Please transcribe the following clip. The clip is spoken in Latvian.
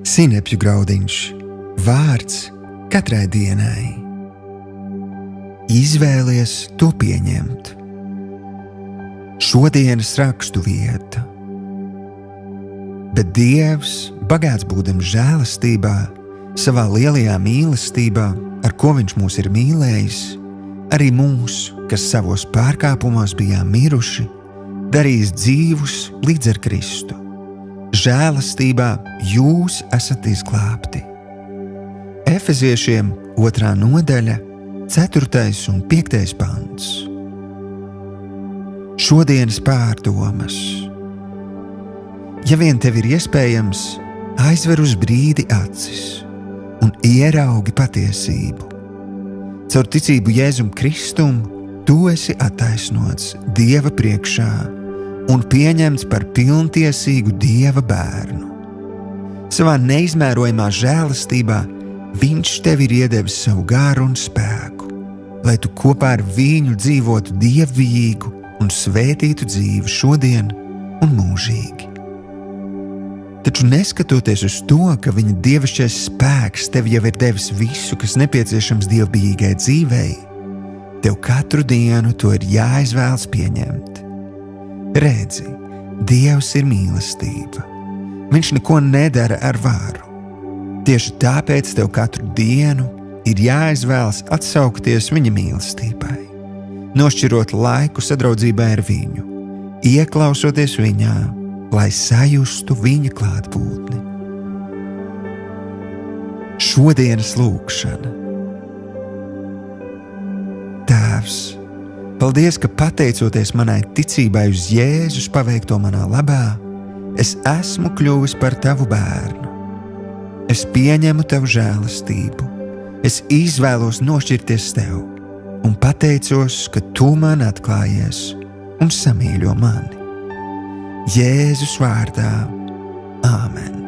Sinepju graudiņš, vārds katrai dienai. Izvēlies to pieņemt. Šodienas rakstu vieta. Bet Dievs, bagāts būdams žēlastībā, savā lielajā mīlestībā, ar ko viņš mūs ir mīlējis, arī mūs, kas savos pārkāpumos bijām miruši, darīs dzīvus līdz ar Kristu. Žēlastībā jūs esat izglābti. Efeziešiem 2. nodaļa, 4. un 5. pants. Šodienas pārdomas. Ja vien tev ir iespējams, aizver uz brīdi acis un ieraugi patiesību. Caur ticību Jēzum Kristum tu esi attaisnots Dieva priekšā un pieņemts par pilntiesīgu Dieva bērnu. Savā neizmērojamā žēlastībā Viņš tev ir iedevis savu garu un spēku, lai tu kopā ar viņu dzīvotu dievbijīgu un svētītu dzīvi šodien un mūžīgi. Taču neskatoties uz to, ka viņa dievišķais spēks tev jau ir devis visu, kas nepieciešams dievbijīgai dzīvei, tev katru dienu to ir jāizvēlas pieņemt. Redzi, Dievs ir mīlestība. Viņš neko nedara ar varu. Tieši tāpēc tev katru dienu ir jāizvēlas atsaukties viņa mīlestībai, nošķirot laiku sadraudzībai ar viņu, ieklausoties viņā, lai sajustu viņa klātbūtni. Šodienas lūkšana. Tēvs, paldies, ka pateicoties manai ticībai uz Jēzus paveikto manā labā, es esmu kļuvis par tavu bērnu. Es pieņemu tavu žēlastību, es izvēlos nošķirties tev un pateicos, ka tu man atklājies un samīļo mani. Jēzus vārdā. Āmen.